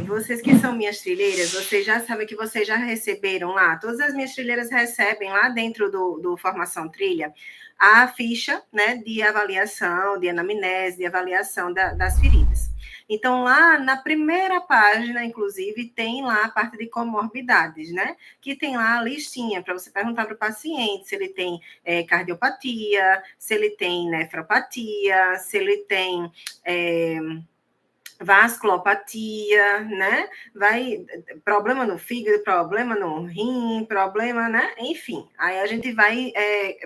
Vocês que são minhas trilheiras, vocês já sabem que vocês já receberam lá, todas as minhas trilheiras recebem lá dentro do Formação Trilha a ficha, né, de avaliação, de anamnese, de avaliação das feridas. Então, lá na primeira página, inclusive, tem lá a parte de comorbidades, né? Que tem lá a listinha para você perguntar para o paciente se ele tem cardiopatia, se ele tem nefropatia, se ele tem vasculopatia, né? Problema no fígado, problema no rim, problema, né? Enfim, aí a gente vai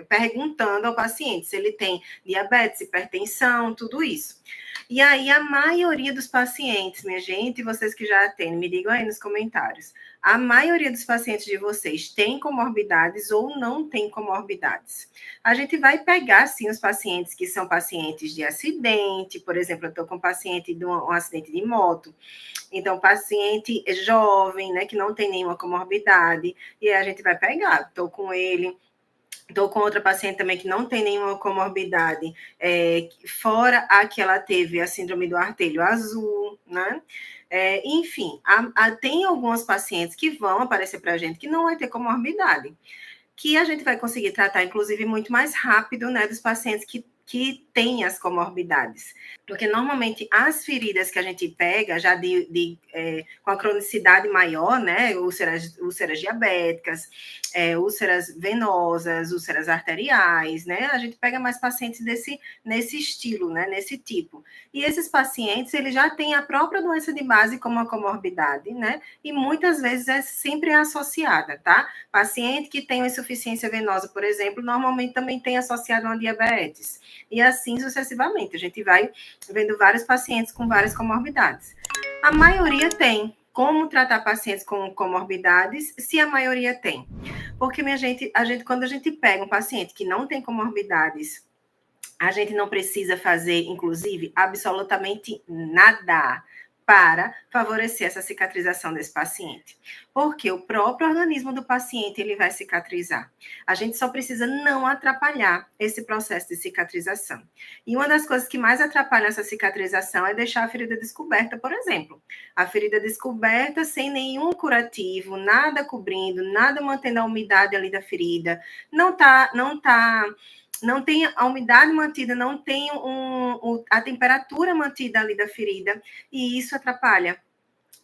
perguntando ao paciente se ele tem diabetes, hipertensão, tudo isso. E aí a maioria dos pacientes, minha gente, vocês que já têm, me digam aí nos comentários, a maioria dos pacientes de vocês tem comorbidades ou não tem comorbidades. A gente vai pegar, sim, os pacientes que são pacientes de acidente, por exemplo, eu estou com um paciente de um acidente de moto, então, paciente jovem, né, que não tem nenhuma comorbidade, e a gente vai pegar, estou com ele. Estou com outra paciente também que não tem nenhuma comorbidade, fora a que ela teve a síndrome do artelho azul, né? Enfim, tem algumas pacientes que vão aparecer para a gente que não vai ter comorbidade, que a gente vai conseguir tratar, inclusive, muito mais rápido, né, dos pacientes que têm as comorbidades. Porque, normalmente, as feridas que a gente pega, já com a cronicidade maior, né, úlceras diabéticas, úlceras venosas, úlceras arteriais, né, a gente pega mais pacientes nesse estilo, né, nesse tipo. E esses pacientes, eles já têm a própria doença de base como uma comorbidade, né, e muitas vezes é sempre associada, tá? Paciente que tem uma insuficiência venosa, por exemplo, normalmente também tem associado uma diabetes. E assim sucessivamente. A gente vai vendo vários pacientes com várias comorbidades. A maioria tem. Como tratar pacientes com comorbidades, se a maioria tem? Porque, minha gente, quando a gente pega um paciente que não tem comorbidades, a gente não precisa fazer, inclusive, absolutamente nada para favorecer essa cicatrização desse paciente. Porque o próprio organismo do paciente, ele vai cicatrizar. A gente só precisa não atrapalhar esse processo de cicatrização. E uma das coisas que mais atrapalha essa cicatrização é deixar a ferida descoberta, por exemplo. A ferida descoberta sem nenhum curativo, nada cobrindo, nada mantendo a umidade ali da ferida, não tem a umidade mantida, não tem a temperatura mantida ali da ferida, e isso atrapalha.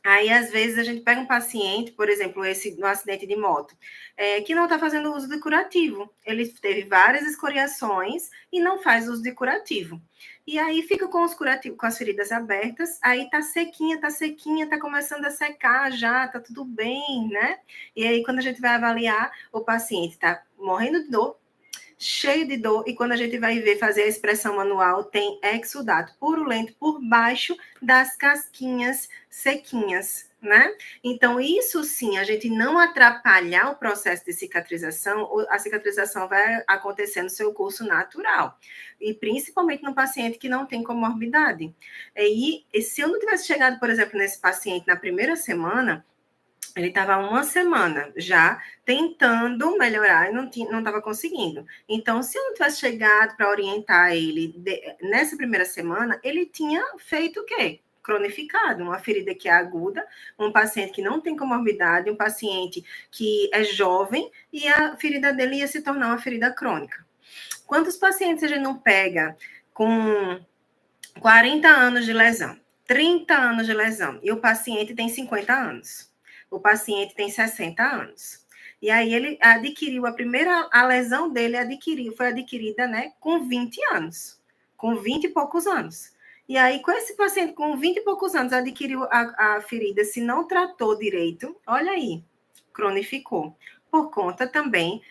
Aí, às vezes, a gente pega um paciente, por exemplo, esse no acidente de moto, que não está fazendo uso de curativo. Ele teve várias escoriações e não faz uso de curativo. E aí fica com os curativos, com as feridas abertas, aí tá sequinha, tá começando a secar já, tá tudo bem, né? E aí, quando a gente vai avaliar, o paciente tá morrendo de dor, cheio de dor, e quando a gente vai ver fazer a expressão manual, tem exudato purulento por baixo das casquinhas sequinhas, né? Então, isso sim, a gente não atrapalhar o processo de cicatrização, a cicatrização vai acontecer no seu curso natural, e principalmente no paciente que não tem comorbidade. E se eu não tivesse chegado, por exemplo, nesse paciente na primeira semana, ele estava 1 semana já tentando melhorar e não estava conseguindo. Então, se eu não tivesse chegado para orientar ele nessa primeira semana, ele tinha feito o quê? Cronificado, uma ferida que é aguda, um paciente que não tem comorbidade, um paciente que é jovem, e a ferida dele ia se tornar uma ferida crônica. Quantos pacientes a gente não pega com 40 anos de lesão, 30 anos de lesão, e o paciente tem 50 anos? O paciente tem 60 anos. E aí ele adquiriu, a lesão dele foi adquirida, né, com 20 anos, com 20 e poucos anos. E aí, com esse paciente com 20 e poucos anos, adquiriu a ferida, se não tratou direito, olha aí, cronificou. Por conta também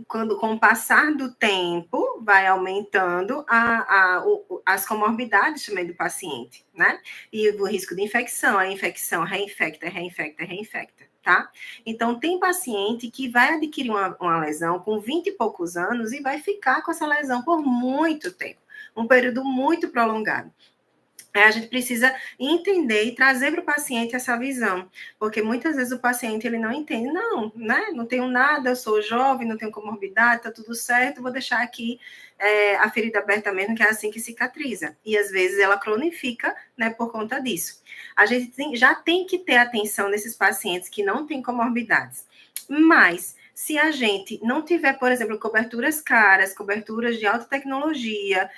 com o passar do tempo, vai aumentando as comorbidades também do paciente, né? E o risco de infecção, a infecção reinfecta, tá? Então, tem paciente que vai adquirir uma lesão com 20 e poucos anos e vai ficar com essa lesão por muito tempo, um período muito prolongado. A gente precisa entender e trazer para o paciente essa visão, porque muitas vezes o paciente ele não entende, não, né? Não tenho nada, eu sou jovem, não tenho comorbidade, tá tudo certo, vou deixar aqui a ferida aberta mesmo, que é assim que cicatriza. E às vezes ela cronifica, né, por conta disso. A gente já tem que ter atenção nesses pacientes que não têm comorbidades. Mas se a gente não tiver, por exemplo, coberturas caras, coberturas de alta tecnologia,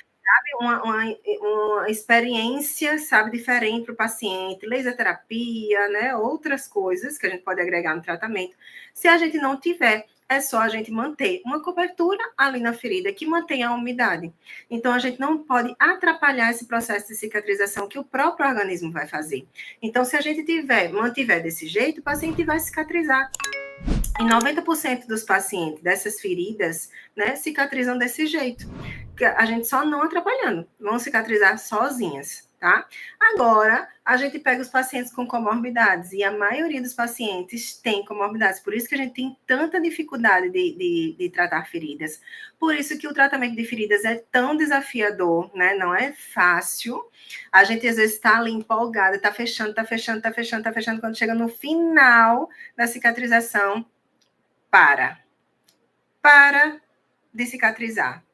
uma experiência, sabe, diferente para o paciente, laser terapia, né, outras coisas que a gente pode agregar no tratamento. Se a gente não tiver, é só a gente manter uma cobertura ali na ferida que mantenha a umidade. Então, a gente não pode atrapalhar esse processo de cicatrização que o próprio organismo vai fazer. Então, se a gente mantiver desse jeito, o paciente vai cicatrizar. E 90% dos pacientes dessas feridas, né, cicatrizam desse jeito. A gente só não atrapalhando, vão cicatrizar sozinhas, tá? Agora, a gente pega os pacientes com comorbidades, e a maioria dos pacientes tem comorbidades, por isso que a gente tem tanta dificuldade de tratar feridas. Por isso que o tratamento de feridas é tão desafiador, né? Não é fácil. A gente às vezes está ali empolgada, tá fechando, quando chega no final da cicatrização, para de cicatrizar.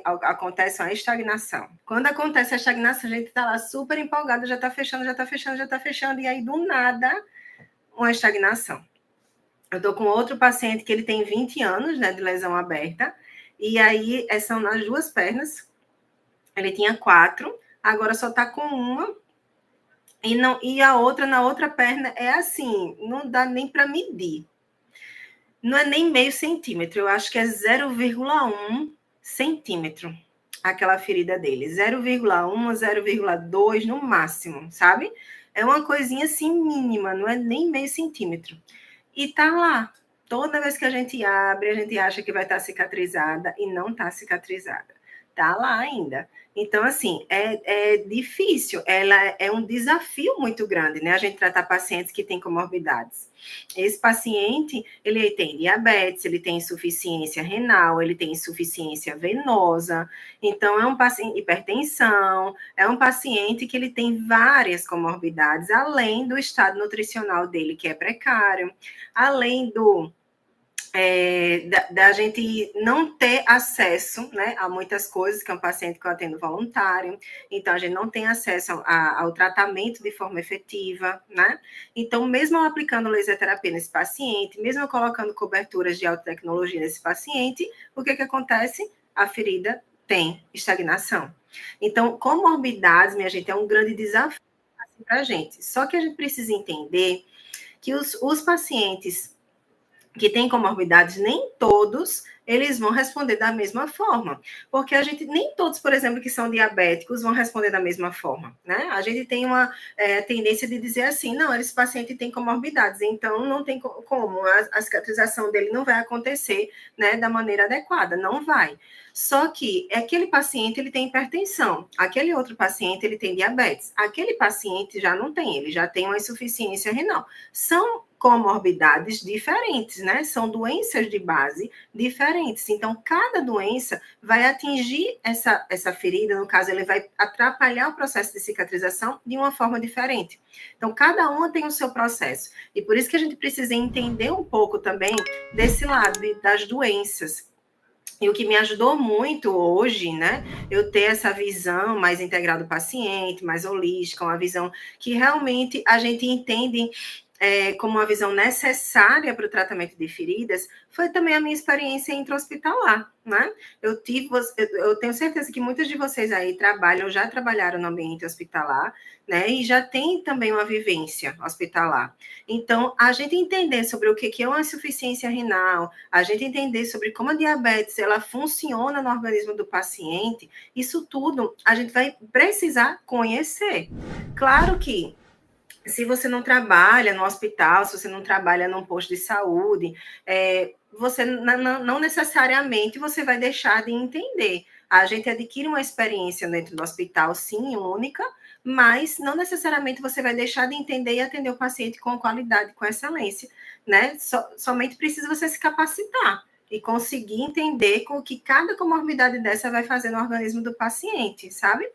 Acontece uma estagnação. Quando acontece a estagnação, a gente está lá super empolgada, já está fechando, e aí do nada, uma estagnação. Eu estou com outro paciente que ele tem 20 anos, né, de lesão aberta, e aí são nas duas pernas, ele tinha 4, agora só está com uma, e a outra, na outra perna, é assim, não dá nem para medir. Não é nem meio centímetro, eu acho que é 0,1 centímetro aquela ferida dele. 0,1, 0,2 no máximo, sabe? É uma coisinha assim mínima, não é nem meio centímetro. E tá lá. Toda vez que a gente abre, a gente acha que vai estar cicatrizada e não está cicatrizada. Tá lá ainda. Então, assim, é difícil, ela é um desafio muito grande, né? A gente tratar pacientes que têm comorbidades. Esse paciente, ele tem diabetes, ele tem insuficiência renal, ele tem insuficiência venosa, então é um paciente hipertensão, é um paciente que ele tem várias comorbidades, além do estado nutricional dele, que é precário, além da gente não ter acesso, né, a muitas coisas, que é um paciente que eu atendo voluntário, então a gente não tem acesso ao tratamento de forma efetiva, né? Então, mesmo aplicando laser terapia nesse paciente, mesmo colocando coberturas de alta tecnologia nesse paciente, o que acontece? A ferida tem estagnação. Então, comorbidades, minha gente, é um grande desafio assim, para a gente. Só que a gente precisa entender que os pacientes que têm comorbidades, nem todos eles vão responder da mesma forma. Porque a gente, nem todos, por exemplo, que são diabéticos, vão responder da mesma forma, né? A gente tem uma tendência de dizer assim, não, esse paciente tem comorbidades, então não tem como, a cicatrização dele não vai acontecer, né, da maneira adequada, não vai. Só que aquele paciente, ele tem hipertensão, aquele outro paciente, ele tem diabetes, aquele paciente já não tem, ele já tem uma insuficiência renal. São comorbidades diferentes, né? São doenças de base diferentes. Então, cada doença vai atingir essa ferida, no caso, ele vai atrapalhar o processo de cicatrização de uma forma diferente. Então, cada uma tem o seu processo. E por isso que a gente precisa entender um pouco também desse lado das doenças. E o que me ajudou muito hoje, né, eu ter essa visão mais integrada do paciente, mais holística, uma visão que realmente a gente entende como uma visão necessária para o tratamento de feridas, foi também a minha experiência intra-hospitalar, né? Eu tenho certeza que muitos de vocês aí já trabalharam no ambiente hospitalar, né? E já tem também uma vivência hospitalar. Então, a gente entender sobre o que é uma insuficiência renal, a gente entender sobre como a diabetes ela funciona no organismo do paciente, isso tudo a gente vai precisar conhecer. Claro que se você não trabalha no hospital, se você não trabalha num posto de saúde, você não necessariamente você vai deixar de entender. A gente adquire uma experiência dentro do hospital, sim, única, mas não necessariamente você vai deixar de entender e atender o paciente com qualidade, com excelência, né? Somente precisa você se capacitar e conseguir entender com o que cada comorbidade dessa vai fazer no organismo do paciente, sabe?